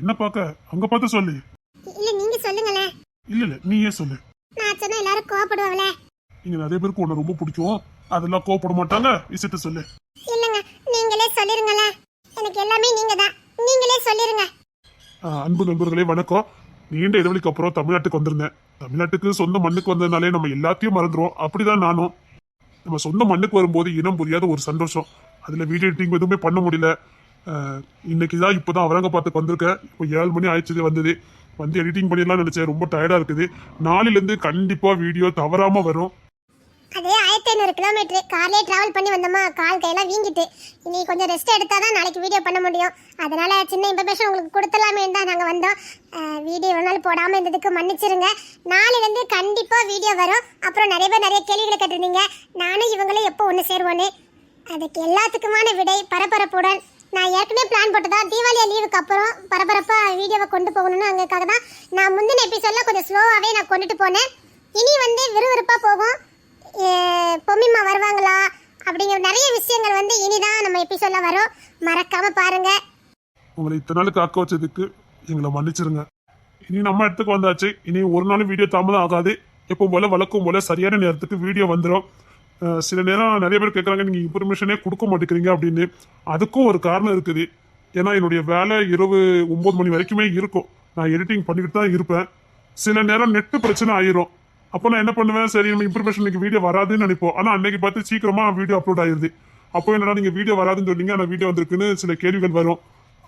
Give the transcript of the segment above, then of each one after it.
என்ன பார்க்க அங்க பார்த்து சொல்லு. இல்ல நீங்க சொல்லுங்களே. இல்ல நீயே சொல்லு. நான் சொன்னா எல்லாரும் கோவப்படுவாங்களே. இங்க நிறைய பேருக்கு உன்னை ரொம்ப பிடிக்கும், அதெல்லாம் கோவப்பட மாட்டாங்க. விஷயத்த சொல்லு. இல்லங்க நீங்களே சொல்லிருங்களே. எனக்கு எல்லாமே நீங்க தான், நீங்களே சொல்லிருங்க. அன்பு நண்பர்களே வணக்கம். நீண்ட இடைவெளிக்கு அப்புறம் தமிழ்நாட்டுக்கு வந்திருந்தேன். தமிழ்நாட்டுக்கு சொந்த மண்ணுக்கு வந்ததுனாலே நம்ம எல்லாத்தையும் மறந்துடும். அப்படிதான் நானும். நம்ம சொந்த மண்ணுக்கு வரும்போது இனம் புரியாத ஒரு சந்தோஷம். அதுல வீடியோ எடிட்டிங் எதுவுமே பண்ண முடியல. இன்னைக்கு தான் இப்போதான் அவரங்கபாத்துக்கு வந்திருக்கேன். இப்போ 7 மணி ஆயிடுச்சு வந்து எடிட்டிங் பண்ணிடலாம் நினைச்சேன். ரொம்ப டயர்டா இருக்குது. நாளையிலேருந்து கண்டிப்பா வீடியோ தவறாம வரும். அதே 1500 கிலோமீட்டர் கார்லயே டிராவல் பண்ணி வந்தோமா, கால் கையெல்லாம் வீங்கிட்டு. இனி கொஞ்சம் ரெஸ்ட் எடுத்தாதான் நாளைக்கு வீடியோ பண்ண முடியும். அதனால சின்ன இன்ஃபர்மேஷன் உங்களுக்கு கொடுத்துடலாமே தான் நாங்கள் வந்தோம். வீடியோ ஒரு நாள் போடாமல் இருந்ததுக்கு மன்னிச்சிருங்க. நாளையிலேருந்து கண்டிப்பாக வீடியோ வரும். அப்புறம் நிறைய பேர் நிறைய கேள்விகளை கேட்டிருந்தீங்க. நானும் இவங்களும் எப்போ ஒன்று சேருவோன்னு. அதுக்கு எல்லாத்துக்குமான விடை பரபரப்புடன். நான் ஏற்கனவே பிளான் போட்டதா தீபாவளி லீவுக்கு அப்புறம் பரபரப்பாக வீடியோவை கொண்டு போகணும்னு அங்கேக்காக தான் நான் முந்தின எபிசோடில் கொஞ்சம் ஸ்லோவாகவே நான் கொண்டுட்டு போனேன். இனி விறுவிறுப்பாக போகும். பொம்மிமா வருவாங்களா அப்படிங்கிற நிறைய விஷயங்கள் இனிதான் நம்ம எபிசோட்ல வரும். மறக்காம பாருங்க. உங்களை இத்தனை நாள் காக்க வச்சதுக்கு எங்களை மன்னிச்சிருங்க. இனி நம்ம இடத்துக்கு வந்தாச்சு. இனி ஒரு நாள் வீடியோ தாமதம் ஆகாது. எப்போ போல வழக்கம் போல சரியான நேரத்துக்கு வீடியோ வந்துடும். சில நேரம் நிறைய பேர் கேட்குறாங்க நீங்கள் இன்ஃபர்மேஷனே கொடுக்க மாட்டேங்கிறீங்க அப்படின்னு. அதுக்கும் ஒரு காரணம் இருக்குது. ஏன்னா என்னுடைய வேலை இரவு 9 மணி வரைக்குமே இருக்கும். நான் எடிட்டிங் பண்ணிக்கிட்டு தான் இருப்பேன். சில நேரம் நெட்டு பிரச்சனை ஆயிரும். அப்போ நான் என்ன பண்ணுவேன், சரி நம்ம இன்ஃபர்மேஷனுக்கு வீடியோ வராதுன்னு நினைப்போம். ஆனால் அன்னைக்கு பார்த்து சீக்கிரமா வீடியோ அப்லோட் ஆயிருது. அப்போ என்னன்னா நீங்கள் வீடியோ வராதுன்னு சொன்னீங்க, ஆனால் வீடியோ வந்திருக்குன்னு சில கேள்விகள் வரும்.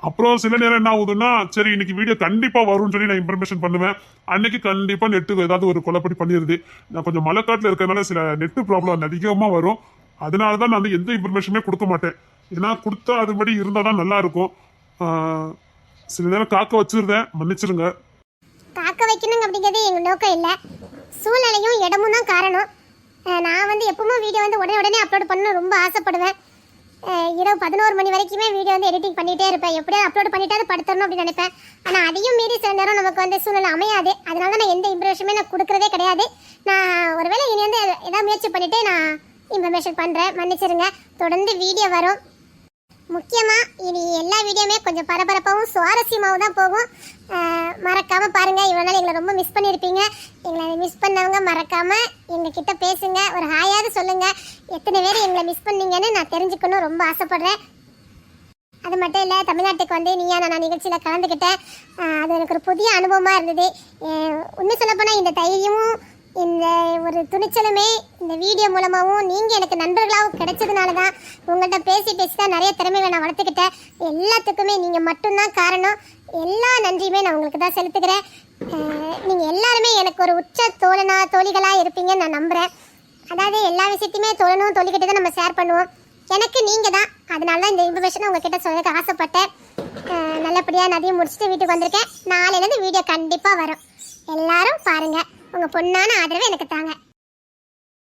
அப்புறம் சில நேரம் என்ன ஆகுதுன்னா, சரி இன்னைக்கு வீடியோ கண்டிப்பாக வரும்னு சொல்லி நான் இன்ஃபர்மேஷன் பண்ணுவேன். அன்னைக்கு கண்டிப்பாக நெட்டு ஏதாவது ஒரு கொலைப்படி பண்ணிடுது. நான் கொஞ்சம் மலைக்காட்டில் இருக்கிறதுனால சில நெட்டு ப்ராப்ளம் அதிகமாக வரும். அதனால தான் நான் எந்த இன்ஃபர்மேஷனுமே கொடுக்க மாட்டேன். ஏன்னா கொடுத்தா அதுபடி இருந்தால் தான் நல்லா இருக்கும். சில நேரம் காக்க வச்சிருந்தேன், மன்னிச்சிருங்க. காக்க வைக்கணுங்க அப்படிங்கிறது எங்க நோக்கம் இல்லை. சூழ்நிலையும் இடமும் தான் காரணம். நான் எப்பவும் வீடியோ உடனே அப்லோட் பண்ணணும்னு ரொம்ப ஆசைப்படுவேன். இரவு 11 மணி வரைக்குமே வீடியோ எடிட்டிங் பண்ணிகிட்டே இருப்பேன். எப்படியாவது அப்லோட் பண்ணிட்டு அதை படுத்தணும் அப்படின்னு நினைப்பேன். ஆனால் அதையும் மீறி சில நேரம் நமக்கு சூழ்நிலை அமையாது. அதனால தான் நான் எந்த இன்ஃபர்மேஷனுமே நான் கொடுக்குறதே கிடையாது. நான் ஒருவேளை இனி ஏதாவது முயற்சி பண்ணிட்டு நான் இன்ஃபர்மேஷன் பண்ணுறேன், மன்னிச்சிருங்க. தொடர்ந்து வீடியோ வரும். முக்கியமாக இனி எல்லா வீடியோவுமே கொஞ்சம் பரபரப்பாகவும் சுவாரஸ்யமாகவும் தான் போகும். மறக்காமல் பாருங்கள். இவ்வளோ நாள் எங்களை ரொம்ப மிஸ் பண்ணியிருப்பீங்க. எங்களை மிஸ் பண்ணவங்க மறக்காமல் எங்ககிட்ட பேசுங்க. ஒரு ஹாயாவது சொல்லுங்கள். எத்தனை பேர் எங்களை மிஸ் பண்ணீங்கன்னு நான் தெரிஞ்சுக்கணும் ரொம்ப ஆசைப்பட்றேன். அது மட்டும் இல்லை, தமிழ்நாட்டுக்கு நீயா நான் நிகழ்ச்சியில் கலந்துக்கிட்டேன். அது எனக்கு ஒரு புதிய அனுபவமாக இருந்தது. இன்னும் சொல்லப்போனால் இந்த தைரியமும் இந்த ஒரு துணிச்சலுமே இந்த வீடியோ மூலமாகவும் நீங்கள் எனக்கு நண்பர்களாகவும் கிடைச்சதுனால தான். உங்கள்கிட்ட பேசி தான் நிறைய திறமைகளை நான் வளர்த்துக்கிட்டேன். எல்லாத்துக்குமே நீங்கள் மட்டும்தான் காரணம். எல்லா நன்றியுமே நான் உங்களுக்கு தான் செலுத்துக்கிறேன். நீங்கள் எல்லாருமே எனக்கு ஒரு உச்ச தோழிகளாக இருப்பீங்கன்னு நான் நம்புகிறேன். அதாவது எல்லா விஷயத்தையுமே தோழிக்கிட்டே தான் நம்ம ஷேர் பண்ணுவோம். எனக்கு நீங்கள் தான். அதனால தான் இந்த இன்ஃபர்மேஷனை உங்ககிட்ட சொல்ல ஆசைப்பட்டேன். நல்லபடியாக நதியும் முடிச்சுட்டு வீட்டுக்கு வந்திருக்கேன். நாளையிலேருந்து வீடியோ கண்டிப்பாக வரும். எல்லாரும் பாருங்கள். உங்கள் பொண்ணான ஆதரவை எனக்கு தாங்க.